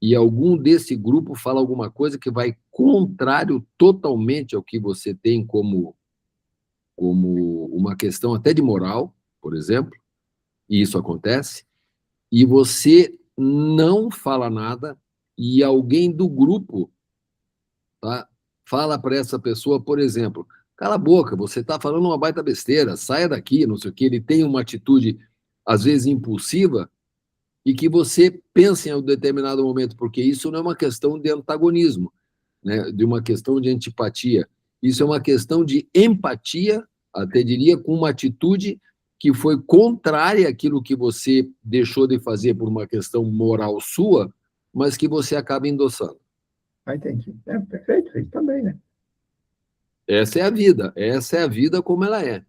e algum desse grupo fala alguma coisa que vai contrário totalmente ao que você tem como uma questão até de moral, por exemplo, e isso acontece, e você não fala nada, e alguém do grupo, tá, fala para essa pessoa, por exemplo, cala a boca, você está falando uma baita besteira, saia daqui, não sei o que, ele tem uma atitude, às vezes, impulsiva, e que você pense em um determinado momento, porque isso não é uma questão de antagonismo, né, de uma questão de antipatia, isso é uma questão de empatia, até diria, com uma atitude que foi contrária àquilo que você deixou de fazer por uma questão moral sua, mas que você acaba endossando. Entendi. Perfeito, isso também, né? Essa é a vida como ela é.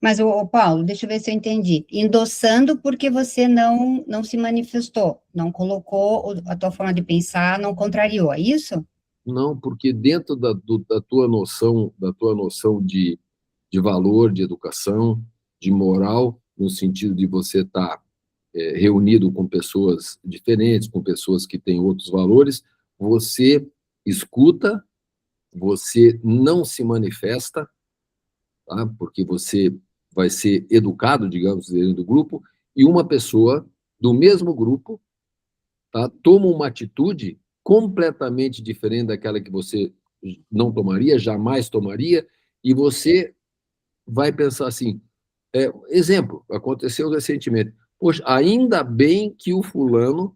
Mas, Paulo, deixa eu ver se eu entendi. Endossando porque você não se manifestou, não colocou a tua forma de pensar, não contrariou, é isso? Não, porque dentro da tua noção de valor, de educação, de moral, no sentido de você estar reunido com pessoas diferentes, com pessoas que têm outros valores, você escuta, você não se manifesta, tá? Porque você vai ser educado, digamos, dentro do grupo, e uma pessoa do mesmo grupo, tá, toma uma atitude completamente diferente daquela que você não tomaria, jamais tomaria, e você vai pensar assim, exemplo, aconteceu recentemente, poxa, ainda bem que o fulano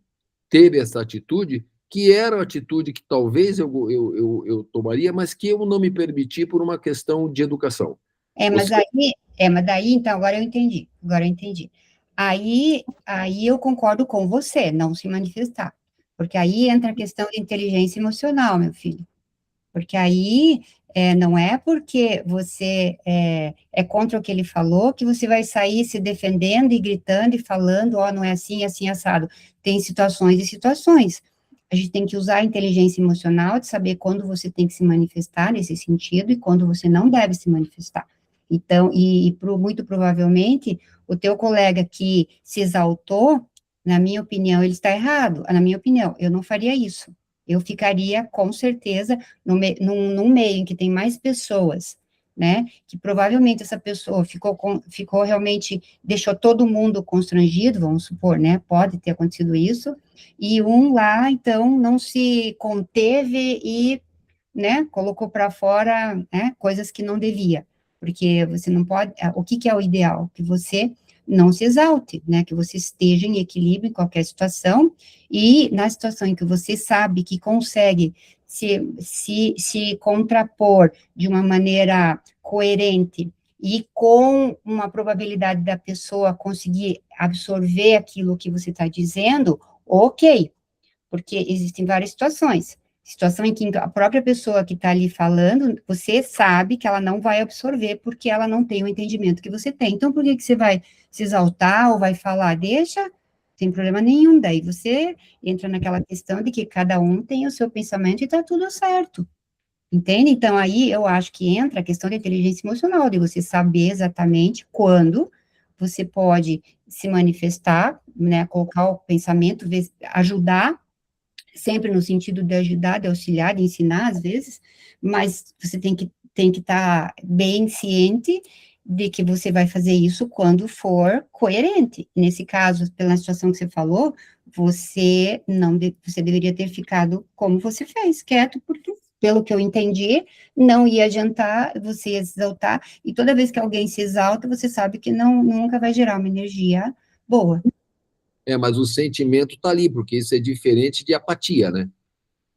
teve essa atitude, que era uma atitude que talvez eu tomaria, mas que eu não me permiti por uma questão de educação. Mas daí, então, agora eu entendi. Aí eu concordo com você, não se manifestar. Porque aí entra a questão de inteligência emocional, meu filho. Porque aí Não é porque você é contra o que ele falou que você vai sair se defendendo e gritando e falando, não é assim, assim, assado. Tem situações e situações. A gente tem que usar a inteligência emocional de saber quando você tem que se manifestar nesse sentido e quando você não deve se manifestar. Então, muito provavelmente, o teu colega que se exaltou, na minha opinião, ele está errado. Na minha opinião, eu não faria isso. Eu ficaria, com certeza, num meio em que tem mais pessoas, né, que provavelmente essa pessoa ficou realmente, deixou todo mundo constrangido, vamos supor, né, pode ter acontecido isso, e um lá, então, não se conteve e, né, colocou para fora, né, coisas que não devia, porque você não pode, o que é o ideal? Que você não se exalte, né, que você esteja em equilíbrio em qualquer situação, e na situação em que você sabe que consegue se contrapor de uma maneira coerente e com uma probabilidade da pessoa conseguir absorver aquilo que você está dizendo, ok, porque existem várias situações. Situação em que a própria pessoa que está ali falando, você sabe que ela não vai absorver porque ela não tem o entendimento que você tem. Então, por que você vai se exaltar ou vai falar? Deixa, sem problema nenhum. Daí você entra naquela questão de que cada um tem o seu pensamento e está tudo certo. Entende? Então, aí eu acho que entra a questão da inteligência emocional, de você saber exatamente quando você pode se manifestar, né, colocar o pensamento, ajudar, sempre no sentido de ajudar, de auxiliar, de ensinar, às vezes, mas você tem que estar bem ciente de que você vai fazer isso quando for coerente. Nesse caso, pela situação que você falou, você deveria ter ficado como você fez, quieto, porque, pelo que eu entendi, não ia adiantar, você ia se exaltar, e toda vez que alguém se exalta, você sabe que nunca vai gerar uma energia boa. Mas o sentimento está ali, porque isso é diferente de apatia, né?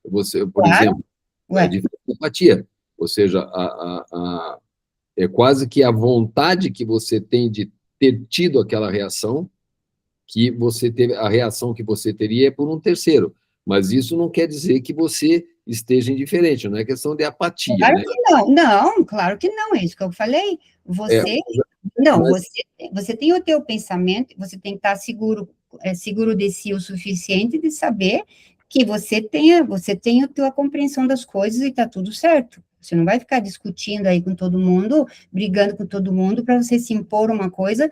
Você, por Claro, exemplo, é diferente de apatia. Ou seja, é quase que a vontade que você tem de ter tido aquela reação, que você teve, a reação que você teria é por um terceiro. Mas isso não quer dizer que você esteja indiferente, não é questão de apatia, claro né? que não, claro que não, é isso que eu falei. Você, você tem o teu pensamento, você tem que estar seguro de si o suficiente de saber que você tem a tua compreensão das coisas e está tudo certo. Você não vai ficar discutindo aí com todo mundo, brigando com todo mundo para você se impor uma coisa,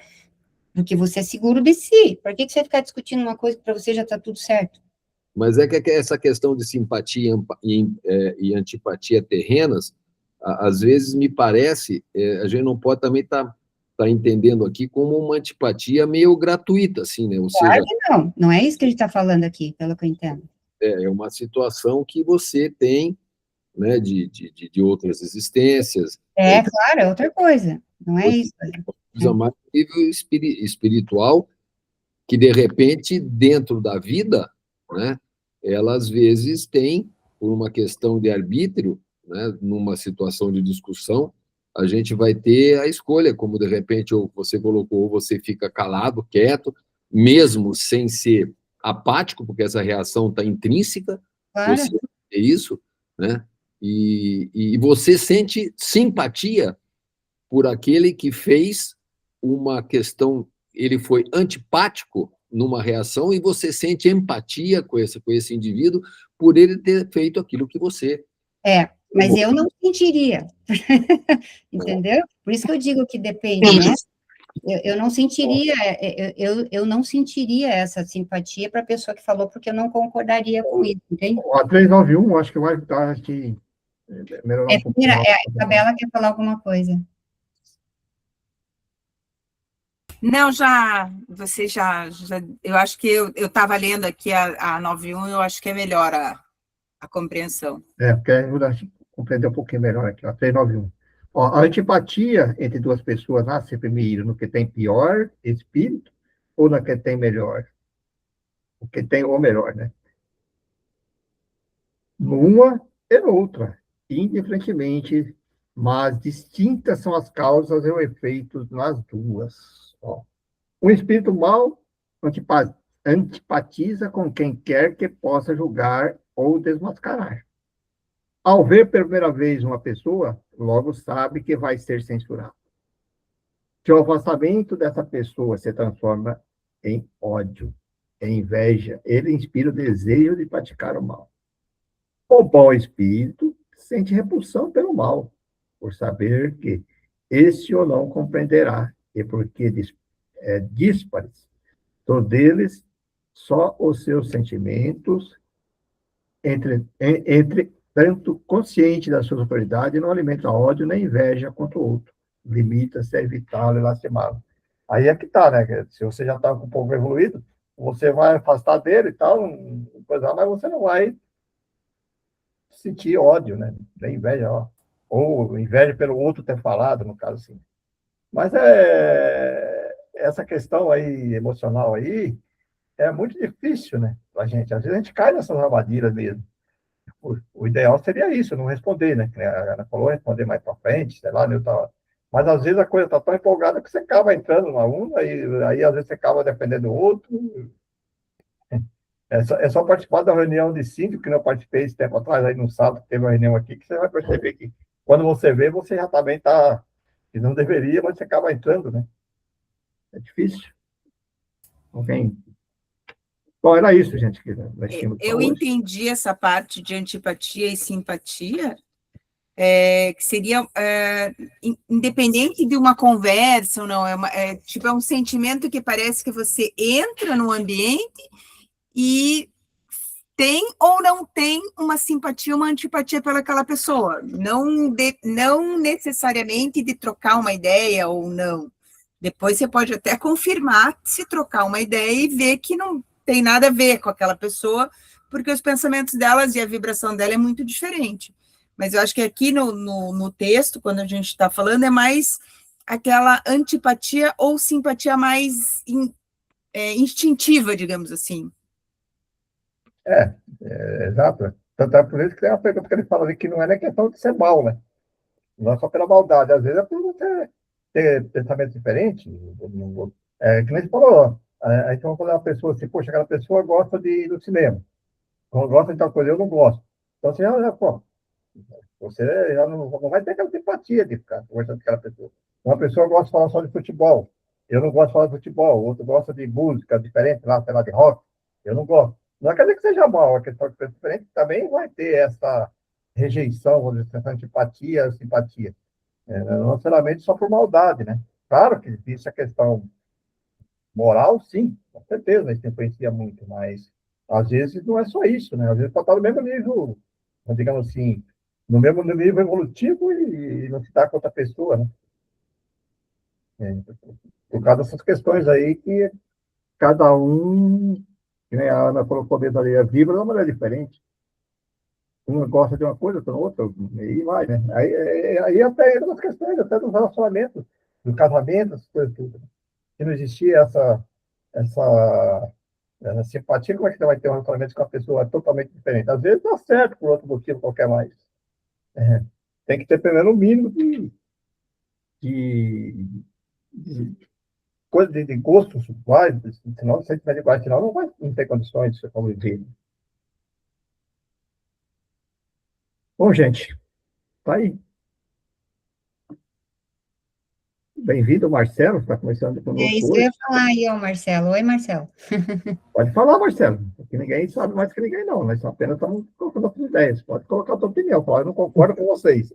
porque você é seguro de si. Por que você vai ficar discutindo uma coisa que para você já está tudo certo? Mas é que essa questão de simpatia e antipatia terrenas, às vezes me parece, a gente não pode também estar entendendo aqui como uma antipatia meio gratuita, assim, né? Ou seja, Claro que não é isso que a gente está falando aqui, pelo que eu entendo. é uma situação que você tem, né, de outras existências. Claro, é outra coisa, não é isso. Usa mais no nível espiritual, que de repente, dentro da vida, né, ela às vezes tem, por uma questão de arbítrio, né, numa situação de discussão, a gente vai ter a escolha, como de repente ou você colocou, ou você fica calado, quieto, mesmo sem ser apático, porque essa reação está intrínseca, Claro. você é isso, né? E você sente simpatia por aquele que fez uma questão, ele foi antipático numa reação e você sente empatia com esse indivíduo por ele ter feito aquilo que você... Mas eu não sentiria, entendeu? Por isso que eu digo que depende, né? Eu não sentiria, eu não sentiria essa simpatia para a pessoa que falou, porque eu não concordaria com isso, entende? A 391, acho que vai estar aqui, melhorar um pouquinho. A Isabela quer falar alguma coisa. Não, você já eu acho que eu estava lendo aqui a 91, eu acho que é melhor a compreensão. Porque ajuda a compreender um pouquinho melhor aqui, ó, 391. Ó, a antipatia entre duas pessoas nasce primeiro no que tem pior espírito ou no que tem melhor? O que tem o melhor, né? Numa e noutra, indiferentemente, mas distintas são as causas e os efeitos nas duas. Ó. O espírito mau antipatiza com quem quer que possa julgar ou desmascarar. Ao ver pela primeira vez uma pessoa, logo sabe que vai ser censurado. Que o afastamento dessa pessoa se transforma em ódio, em inveja. Ele inspira o desejo de praticar o mal. O bom espírito sente repulsão pelo mal, por saber que este ou não compreenderá, e porque díspares, todos eles, só os seus sentimentos, tanto consciente da sua superioridade, não alimenta ódio nem inveja contra o outro, limita-se a evitá-lo e lastimá-lo. Aí é que tá, né? Se você já está um pouco evoluído, você vai afastar dele e tal, mas você não vai sentir ódio, né? Nem inveja, ó. Ou inveja pelo outro ter falado, no caso assim. Mas essa questão aí emocional aí é muito difícil, né, pra gente. Às vezes a gente cai nessas armadilhas mesmo. O ideal seria isso, não responder, né? A Ana falou, responder mais para frente, sei lá, né? Mas às vezes a coisa está tão empolgada que você acaba entrando numa uma, e aí às vezes você acaba dependendo do outro. É só participar da reunião de síndico, que eu participei esse tempo atrás, aí no sábado teve uma reunião aqui, que você vai perceber que quando você vê, você já também está, que não deveria, mas você acaba entrando, né? É difícil. Ok. Bom, era isso, gente, que nós tínhamos para Eu hoje. entendi essa parte de antipatia e simpatia, que seria independente de uma conversa ou não, é um sentimento que parece que você entra no ambiente e tem ou não tem uma simpatia, uma antipatia pelaquela pessoa, não necessariamente de trocar uma ideia ou não. Depois você pode até confirmar se trocar uma ideia e ver que não tem nada a ver com aquela pessoa, porque os pensamentos delas e a vibração dela é muito diferente. Mas eu acho que aqui no texto, quando a gente está falando, é mais aquela antipatia ou simpatia mais instintiva, digamos assim. Exato. Tanto é por isso que tem uma pergunta que ele fala ali, que não é nem questão de ser mal, né? Não é só pela maldade. Às vezes é por você ter pensamento diferente. Que nem você falou. Aí você vai falar uma pessoa assim, poxa, aquela pessoa gosta de ir no cinema. Não gosta de tal coisa, eu não gosto. Então, assim, pô, você já não vai ter aquela simpatia de ficar conversando com aquela pessoa. Uma pessoa gosta de falar só de futebol. Eu não gosto de falar de futebol. O outro gosta de música diferente, lá, sei lá, de rock. Eu não gosto. Não quer dizer que seja mal, a questão de pessoa diferente também vai ter essa rejeição, vamos dizer, essa antipatia, simpatia. Não necessariamente só por maldade, né? Claro que existe a questão moral, sim, com certeza, isso influencia muito, mas às vezes não é só isso, né? Às vezes pode estar no mesmo nível, digamos assim, no mesmo nível evolutivo e não se dá com outra pessoa, né? Por causa dessas questões aí que cada um, né, a Ana colocou dentro ali, vibra de uma maneira diferente. Um gosta de uma coisa, outro outra, e vai, né? Aí até entra nas questões, até dos relacionamentos, do casamento, essas coisas tudo. Se não existia essa simpatia, como é que você vai ter um relacionamento com uma pessoa totalmente diferente? Às vezes dá certo por outro motivo qualquer mais. Tem que ter pelo menos um mínimo de coisa de gostos iguais, senão se tiver iguais, senão não ter condições de conviver. Bom, gente, tá aí. Bem-vindo, Marcelo, está começando conosco isso hoje. que eu ia falar aí, ó, Marcelo. Oi, Marcelo. Pode falar, Marcelo, porque ninguém sabe mais que ninguém, não. Nós apenas estamos colocando as ideias. Pode colocar a sua opinião, falar, eu não concordo com vocês.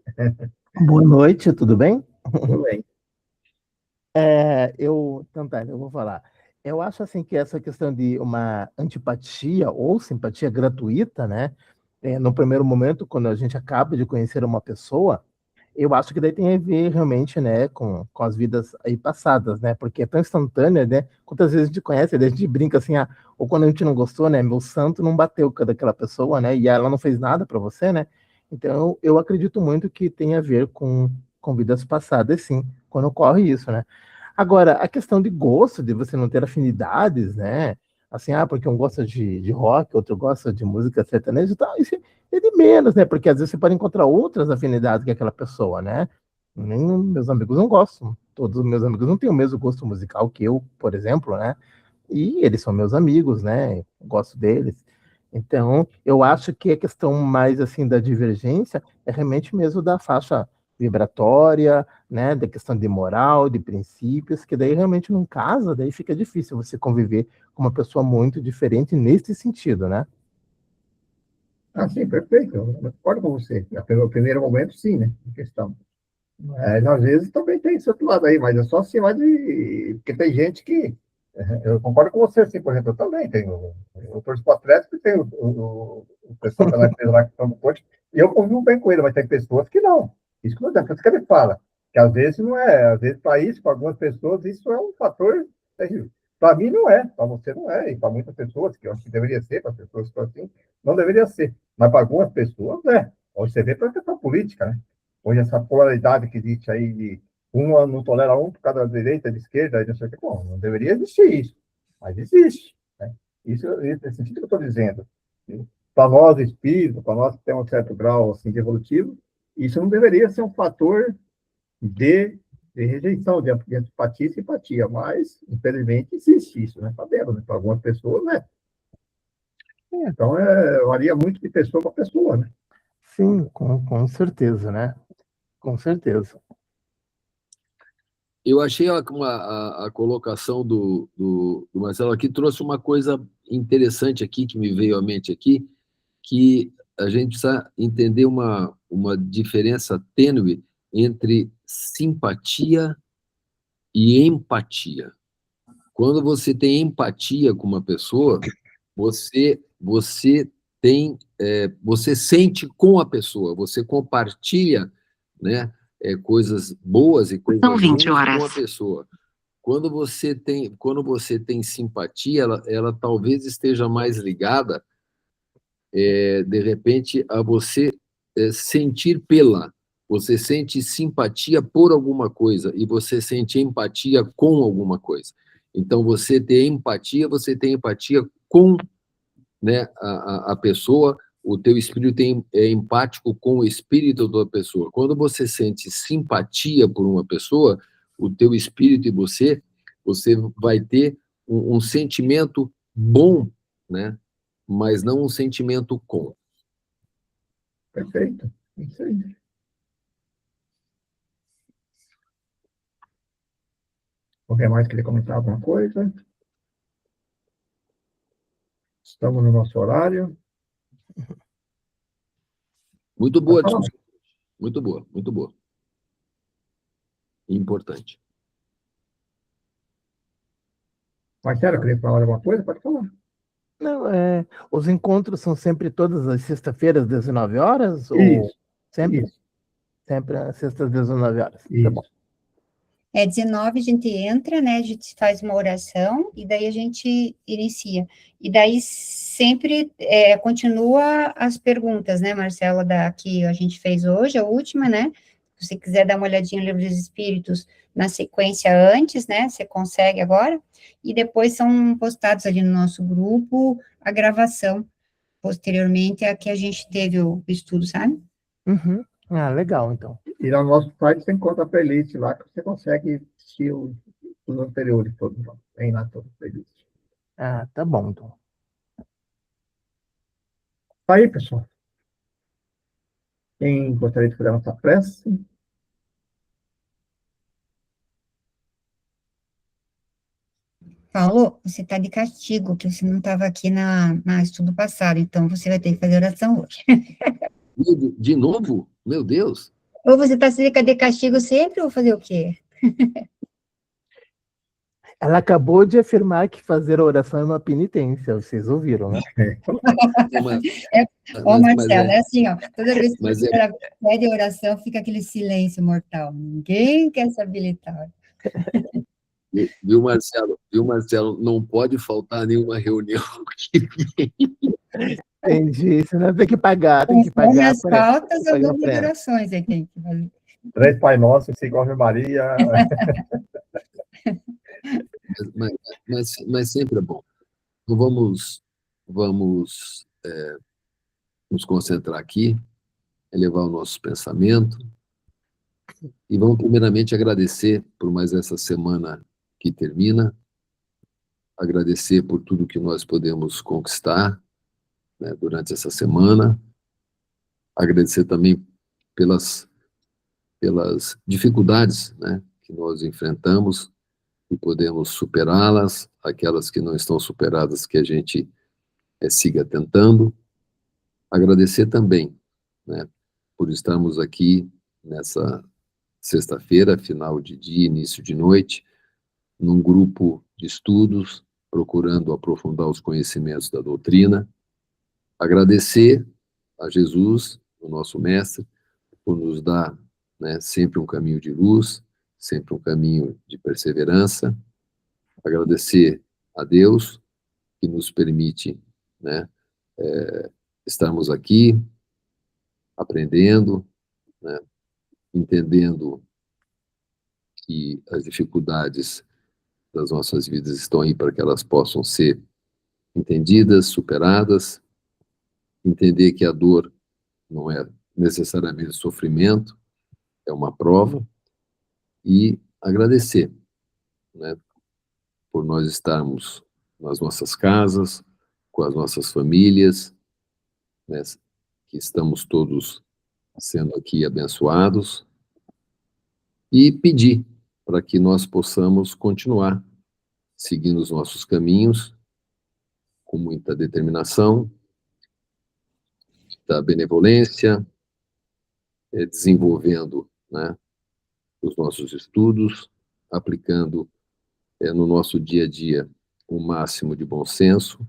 Boa noite, tudo bem? Tudo bem. Eu vou falar. Eu acho assim que essa questão de uma antipatia ou simpatia gratuita, né? No primeiro momento, quando a gente acaba de conhecer uma pessoa, eu acho que daí tem a ver realmente, né, com as vidas aí passadas, né? Porque é tão instantânea, né? Quantas vezes a gente conhece, a gente brinca assim, ou quando a gente não gostou, né? Meu santo não bateu com daquela pessoa, né? E ela não fez nada para você, né? Então, eu acredito muito que tem a ver com vidas passadas, sim, quando ocorre isso, né? Agora, a questão de gosto, de você não ter afinidades, né? Assim, porque um gosta de rock, outro gosta de música sertaneja e tal, isso é de menos, né? Porque às vezes você pode encontrar outras afinidades que aquela pessoa, né? Nem meus amigos não gostam. Todos os meus amigos não têm o mesmo gosto musical que eu, por exemplo, né? E eles são meus amigos, né? Eu gosto deles. Então, eu acho que a questão mais assim da divergência é realmente mesmo da faixa vibratória, né, da questão de moral, de princípios, que daí realmente não casa, daí fica difícil você conviver com uma pessoa muito diferente nesse sentido, né? Ah, sim, perfeito. Eu concordo com você. No primeiro momento, sim, né? A questão. Às vezes também tem esse outro lado aí, mas é só acima de. Porque tem gente que. Eu concordo com você, assim, por exemplo, eu também tenho. Eu torço para o Atlético e tenho o pessoal que está na empresa lá que estão no coach, e eu convivo bem com ele, mas tem pessoas que não. Isso que não dá, por isso que ele fala. Que às vezes não é, às vezes para isso, para algumas pessoas, isso é um fator terrível. Para mim não é, para você não é, e para muitas pessoas, que eu acho que deveria ser, para pessoas que estão assim, não deveria ser. Mas para algumas pessoas é. Hoje você vê para a questão política, né? Hoje essa polaridade que existe aí de um não tolera um por causa da direita, da esquerda, não sei o que. Bom, não deveria existir isso, mas existe. Né? Isso é esse sentido que eu estou dizendo. Para nós, espíritos, para nós que temos um certo grau assim, de evolutivo, isso não deveria ser um fator de rejeição, de antipatia e simpatia, mas, infelizmente, existe isso, né? Sabemos, né? Para algumas pessoas, né? Então, varia muito de pessoa para pessoa, né? Sim, com certeza, né? Com certeza. Eu achei a colocação do Marcelo aqui, trouxe uma coisa interessante aqui, que me veio à mente aqui, que a gente precisa entender uma diferença tênue entre simpatia e empatia. Quando você tem empatia com uma pessoa, você tem, você sente com a pessoa, você compartilha, né, coisas boas e coisas ruins com a pessoa. Quando você tem simpatia, ela talvez esteja mais ligada, de repente, a você sentir pela. Você sente simpatia por alguma coisa e você sente empatia com alguma coisa. Então, você tem empatia com, né, a pessoa, o teu espírito é empático com o espírito da pessoa. Quando você sente simpatia por uma pessoa, o teu espírito e você vai ter um sentimento bom, né? Mas não um sentimento com. Perfeito. Isso aí. Alguém mais queria comentar alguma coisa? Estamos no nosso horário. Muito boa discussão. Muito boa, muito boa. Importante. Marcelo, queria falar alguma coisa? Pode falar. Não, os encontros são sempre todas as sextas-feiras, 19 horas? Ou Isso. sempre? Isso. Sempre às sextas, 19 horas. Isso. Tá bom. 19 a gente entra, né? A gente faz uma oração e daí a gente inicia. E daí sempre continua as perguntas, né, Marcela, que a gente fez hoje, a última, né? Se você quiser dar uma olhadinha no Livro dos Espíritos na sequência antes, né? Você consegue agora. E depois são postados ali no nosso grupo a gravação, posteriormente a que a gente teve o estudo, sabe? Uhum. Ah, legal, então. E lá no nosso site você encontra a playlist lá que você consegue assistir os anteriores todos lá. Tem lá toda a playlist. Ah, tá bom, então. Tá aí, pessoal. Quem gostaria de fazer a nossa prece? Paulo, você está de castigo, que você não estava aqui na estudo passado, então você vai ter que fazer oração hoje. De novo? Meu Deus! Ou você está de castigo sempre, ou fazer o quê? Ela acabou de afirmar que fazer a oração é uma penitência, vocês ouviram, né? Marcelo, é assim, ó, toda vez que você pede oração, fica aquele silêncio mortal. Ninguém quer se habilitar. Viu, Marcelo? Não pode faltar nenhuma reunião que vem. Entendi, senão tem que pagar, tem que pagar. As pautas ou número de orações aí tem que fazer. 3 Pai Nosso, 5 Ave Maria. Mas sempre é bom. Então vamos nos concentrar aqui, elevar o nosso pensamento e vamos primeiramente agradecer por mais essa semana que termina, agradecer por tudo que nós podemos conquistar, né, durante essa semana. Agradecer também pelas dificuldades, né, que nós enfrentamos e podemos superá-las, aquelas que não estão superadas, que a gente siga tentando. Agradecer também, né, por estarmos aqui nessa sexta-feira, final de dia, início de noite, num grupo de estudos, procurando aprofundar os conhecimentos da doutrina. Agradecer a Jesus, o nosso mestre, por nos dar, né, sempre um caminho de luz, sempre um caminho de perseverança. Agradecer a Deus, que nos permite, né, estarmos aqui, aprendendo, né, entendendo que as dificuldades das nossas vidas estão aí para que elas possam ser entendidas, superadas, entender que a dor não é necessariamente sofrimento, é uma prova, e agradecer, né, por nós estarmos nas nossas casas, com as nossas famílias, né, que estamos todos sendo aqui abençoados, e pedir para que nós possamos continuar seguindo os nossos caminhos com muita determinação, da benevolência, desenvolvendo, né, os nossos estudos, aplicando no nosso dia a dia o máximo de bom senso,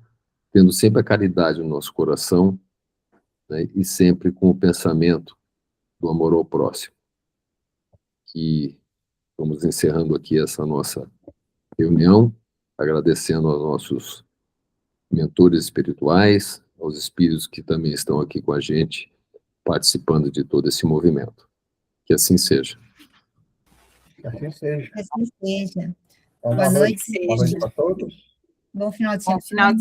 tendo sempre a caridade no nosso coração, né, e sempre com o pensamento do amor ao próximo. Que vamos encerrando aqui essa nossa reunião, agradecendo aos nossos mentores espirituais, aos espíritos que também estão aqui com a gente, participando de todo esse movimento. Que assim seja. Que assim seja. Assim seja. Então, Boa noite. Boa noite para todos. Bom final de Bom semana. final de